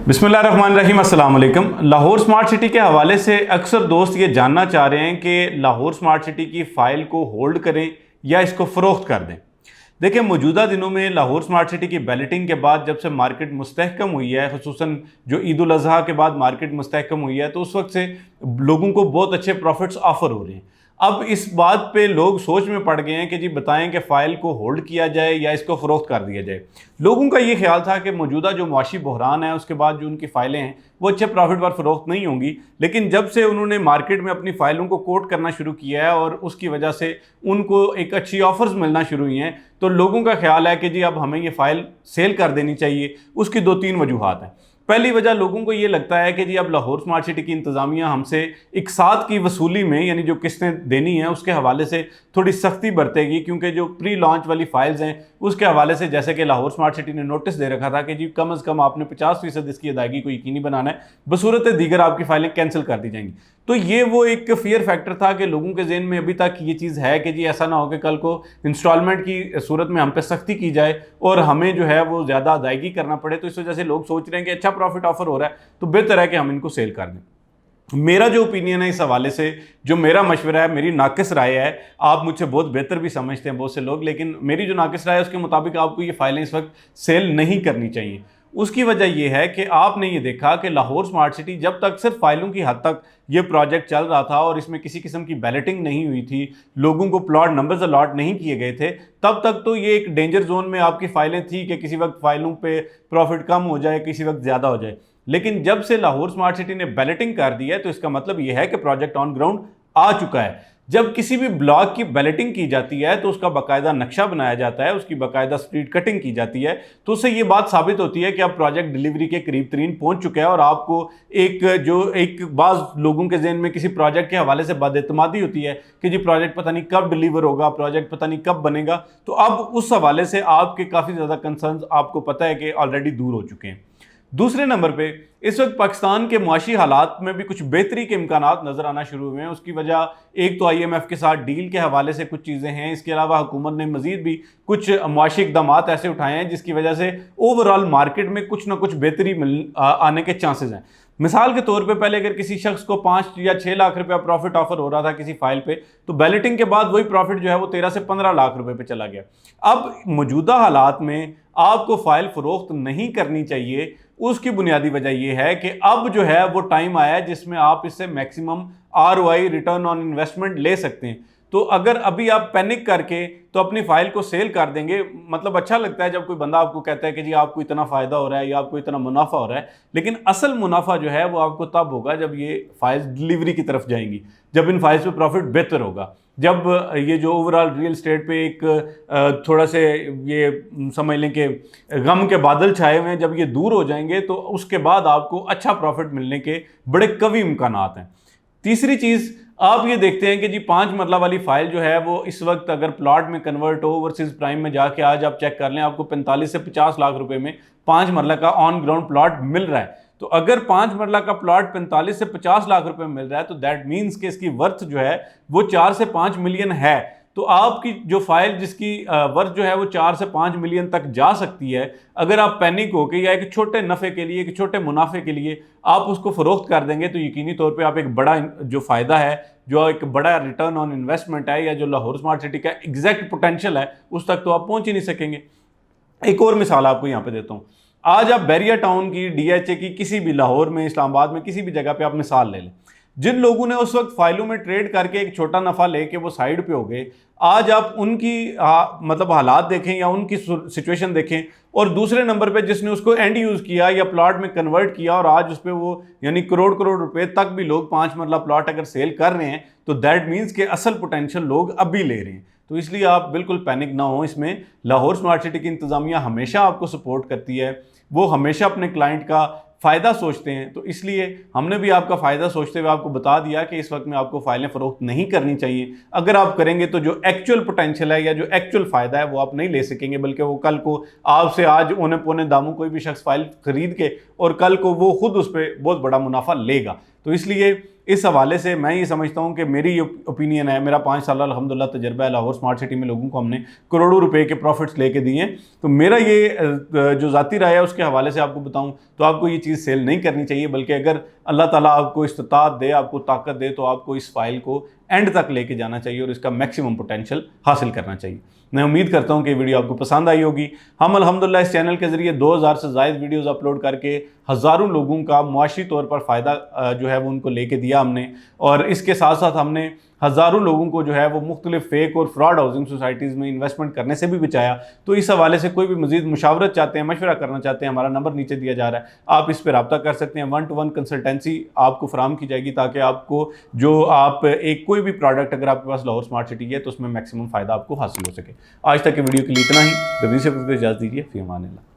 बिस्मिल्लाहिर्रहमानिर्रहीम, अस्सलाम वालेकुम। लाहौर स्मार्ट सिटी के हवाले से अक्सर दोस्त ये जानना चाह रहे हैं कि लाहौर स्मार्ट सिटी की फ़ाइल को होल्ड करें या इसको फ़रोख्त कर दें। देखिए, मौजूदा दिनों में लाहौर स्मार्ट सिटी की बैलेटिंग के बाद जब से मार्केट मुस्तहकम हुई है, खुसूसन जो ईद उल अज़हा के बाद मार्केट मुस्तहकम हुई है, तो उस वक्त से लोगों को बहुत अच्छे प्रॉफिट्स ऑफर हो रहे हैं। अब इस बात पे लोग सोच में पड़ गए हैं कि जी बताएं कि फ़ाइल को होल्ड किया जाए या इसको फ़रोख्त कर दिया जाए। लोगों का ये ख्याल था कि मौजूदा जो मुआशी बहरान है उसके बाद जो उनकी फ़ाइलें हैं वो अच्छे प्रॉफिट पर फ़रोख्त नहीं होंगी, लेकिन जब से उन्होंने मार्केट में अपनी फ़ाइलों को कोट करना शुरू किया है और उसकी वजह से उनको एक अच्छी ऑफ़र्स मिलना शुरू हुई हैं, तो लोगों का ख्याल है कि जी अब हमें ये फ़ाइल सेल कर देनी चाहिए। उसकी दो तीन वजूहात हैं। पहली वजह, लोगों को ये लगता है कि जी अब लाहौर स्मार्ट सिटी की इंतज़ामिया हमसे इकसात की वसूली में, यानी जो किस्तें देनी हैं उसके हवाले से थोड़ी सख्ती बरतेगी, क्योंकि जो प्री लॉन्च वाली फाइल्स हैं उसके हवाले से जैसे कि लाहौर स्मार्ट सिटी ने नोटिस दे रखा था कि जी कम अज़ कम आपने 50% इसकी अदायगी को यकीनी बनाना है, बसूरत दीगर आपकी फाइलें कैंसिल कर दी जाएंगी। तो ये वो एक फियर फैक्टर था कि लोगों के जहन में अभी तक ये चीज़ है कि जी ऐसा ना हो कि कल को इंस्टॉलमेंट की सूरत में हम पे सख्ती की जाए और हमें जो है वो ज़्यादा अदायगी करना पड़े। तो इस वजह से लोग सोच रहे हैं कि अच्छा प्रॉफिट ऑफर हो रहा है तो बेहतर है कि हम इनको सेल कर दें। मेरा जो ओपिनियन है इस हवाले से, जो मेरा मशवरा है, मेरी नाकिस राय है, आप मुझसे बहुत बेहतर भी समझते हैं बहुत से लोग, लेकिन मेरी जो नाकिस राय है उसके मुताबिक आपको ये फाइलें इस वक्त सेल नहीं करनी चाहिए। उसकी वजह यह है कि आपने ये देखा कि लाहौर स्मार्ट सिटी जब तक सिर्फ फाइलों की हद तक ये प्रोजेक्ट चल रहा था और इसमें किसी किस्म की बैलेटिंग नहीं हुई थी, लोगों को प्लॉट नंबर्स अलॉट नहीं किए गए थे, तब तक तो ये एक डेंजर जोन में आपकी फाइलें थी कि किसी वक्त फाइलों पे प्रॉफिट कम हो जाए, किसी वक्त ज़्यादा हो जाए। लेकिन जब से लाहौर स्मार्ट सिटी ने बैलेटिंग कर दी है तो इसका मतलब यह है कि प्रोजेक्ट ऑन ग्राउंड आ चुका है। जब किसी भी ब्लॉक की बैलेटिंग की जाती है तो उसका बाकायदा नक्शा बनाया जाता है, उसकी बाकायदा स्ट्रीट कटिंग की जाती है, तो उससे ये बात साबित होती है कि अब प्रोजेक्ट डिलीवरी के करीब तरीन पहुंच चुका है। और आपको एक बाज़ लोगों के जहन में किसी प्रोजेक्ट के हवाले से बदएतमादी होती है कि जी प्रोजेक्ट पता नहीं कब डिलीवर होगा, प्रोजेक्ट पता नहीं कब बनेगा, तो अब उस हवाले से आपके काफ़ी ज़्यादा कंसर्न आपको पता है कि ऑलरेडी दूर हो चुके हैं। दूसरे नंबर पे इस वक्त पाकिस्तान के मुआशी हालात में भी कुछ बेहतरी के इम्कानात नज़र आना शुरू हुए हैं। उसकी वजह एक तो IMF के साथ डील के हवाले से कुछ चीज़ें हैं, इसके अलावा हुकूमत ने मज़ीद भी कुछ मुआशी इक़दाम ऐसे उठाए हैं जिसकी वजह से ओवरऑल मार्केट में कुछ ना कुछ बेहतरी आने के चांसेस हैं। मिसाल के तौर पे पहले अगर किसी शख्स को 5 या 6 लाख रुपया प्रॉफिट ऑफर हो रहा था किसी फाइल पे, तो बैलेटिंग के बाद वही प्रॉफिट जो है वो 13 से 15 लाख रुपए पे चला गया। अब मौजूदा हालात में आपको फाइल फरोख्त नहीं करनी चाहिए। उसकी बुनियादी वजह यह है कि अब जो है वो टाइम आया है जिसमें आप इससे maximum ROI, return on investment ले सकते हैं। तो अगर अभी आप पैनिक करके तो अपनी फाइल को सेल कर देंगे, मतलब अच्छा लगता है जब कोई बंदा आपको कहता है कि जी आपको इतना फ़ायदा हो रहा है या आपको इतना मुनाफा हो रहा है, लेकिन असल मुनाफा जो है वो आपको तब होगा जब ये फाइल्स डिलीवरी की तरफ जाएंगी, जब इन फाइल्स पे प्रॉफिट बेहतर होगा, जब ये जो ओवरऑल रियल स्टेट पे एक थोड़ा से ये समझ लें कि गम के बादल छाए हुए हैं, जब ये दूर हो जाएंगे तो उसके बाद आपको अच्छा प्रॉफिट मिलने के बड़े कवी इम्कानात हैं। तीसरी चीज़ आप ये देखते हैं कि जी 5 मरला वाली फाइल जो है वो इस वक्त अगर प्लॉट में कन्वर्ट हो, ओवरसीज प्राइम में जाके आज आप चेक कर लें, आपको 45 से 50 लाख रुपए में 5 मरला का ऑन ग्राउंड प्लॉट मिल रहा है। तो अगर 5 मरला का प्लॉट 45 से 50 लाख रुपए में मिल रहा है तो दैट मीन्स कि इसकी वर्थ जो है वो 4 से 5 मिलियन है। तो आपकी जो फाइल जिसकी वर्थ जो है वो 4 से 5 मिलियन तक जा सकती है, अगर आप पैनिक होकर या एक छोटे नफ़े के लिए, एक छोटे मुनाफे के लिए आप उसको फ़रोख्त कर देंगे तो यकीनी तौर पे आप एक बड़ा जो फ़ायदा है, जो एक बड़ा रिटर्न ऑन इन्वेस्टमेंट है, या जो लाहौर स्मार्ट सिटी का एग्जैक्ट पोटेंशियल है उस तक तो आप पहुंच ही नहीं सकेंगे। एक और मिसाल आपको यहाँ पे देता हूँ। आज आप बैरिया टाउन की, DHA की, किसी भी लाहौर में, इस्लामाबाद में, किसी भी जगह पे आप मिसाल ले लें, जिन लोगों ने उस वक्त फाइलों में ट्रेड करके एक छोटा नफ़ा लेके वो साइड पे हो गए, आज आप उनकी मतलब हालात देखें या उनकी सिचुएशन देखें, और दूसरे नंबर पे जिसने उसको एंड यूज़ किया या प्लॉट में कन्वर्ट किया और आज उस पर वो यानी करोड़ करोड़ रुपए तक भी लोग 5 मरला प्लॉट अगर सेल कर रहे हैं, तो दैट मीन्स के असल पोटेंशियल लोग अभी ले रहे हैं। तो इसलिए आप बिल्कुल पैनिक ना हो इसमें। लाहौर स्मार्ट सिटी की इंतज़ामिया हमेशा आपको सपोर्ट करती है, वो हमेशा अपने क्लाइंट का फ़ायदा सोचते हैं, तो इसलिए हमने भी आपका फ़ायदा सोचते हुए आपको बता दिया कि इस वक्त में आपको फाइलें फ़रोख्त नहीं करनी चाहिए। अगर आप करेंगे तो जो एक्चुअल पोटेंशियल है या जो एक्चुअल फ़ायदा है वो आप नहीं ले सकेंगे, बल्कि वो कल को आपसे आज औने पौने दामों कोई भी शख्स फाइल खरीद के और कल को वो खुद उस पर बहुत बड़ा मुनाफा लेगा। तो इसलिए इस हवाले से मैं ये समझता हूँ कि मेरी ओपिनियन है, मेरा 5 साल अल्हम्दुलिल्लाह तजर्बा है, लाहौर स्मार्ट सिटी में लोगों को हमने करोड़ों रुपए के प्रॉफिट्स लेके दिए हैं। तो मेरा ये जो ज़ाती राय है उसके हवाले से आपको बताऊँ तो आपको ये चीज़ सेल नहीं करनी चाहिए, बल्कि अगर अल्लाह ताला आपको इस्तात दे, आपको ताकत दे, तो आपको इस फाइल को एंड तक लेके जाना चाहिए और इसका मैक्सिमम पोटेंशियल हासिल करना चाहिए। मैं उम्मीद करता हूँ कि वीडियो आपको पसंद आई होगी। हम अल्हम्दुलिल्लाह इस चैनल के ज़रिए 2000 से ज़ायद वीडियोज़ अपलोड करके हज़ारों लोगों का मुआशी तौर पर फ़ायदा जो है वो उनको लेके दिया हमने, और इसके साथ साथ हमने हज़ारों लोगों को जो है वो मुख्तलिफ फेक और फ्रॉड हाउसिंग सोसाइटीज़ में इन्वेस्टमेंट करने से भी बचाया। तो इस हवाले से कोई भी मज़ीद मुशावरत चाहते हैं, मशवरा करना चाहते हैं, हमारा नंबर नीचे दिया जा रहा है, आप इस पर रब्ता कर सकते हैं। 1-to-1 कंसल्टेंसी आपको फराम की जाएगी, ताकि आपको जो आप एक कोई भी प्रोडक्ट अगर आपके पास लाहौर स्मार्ट सिटी है तो उसमें मैक्सिमम फ़ायदा आपको हासिल हो सके। आज तक के वीडियो के लिए इतना ही। रबी से इजाज़त दीजिए। फ़ी अमान अल्लाह।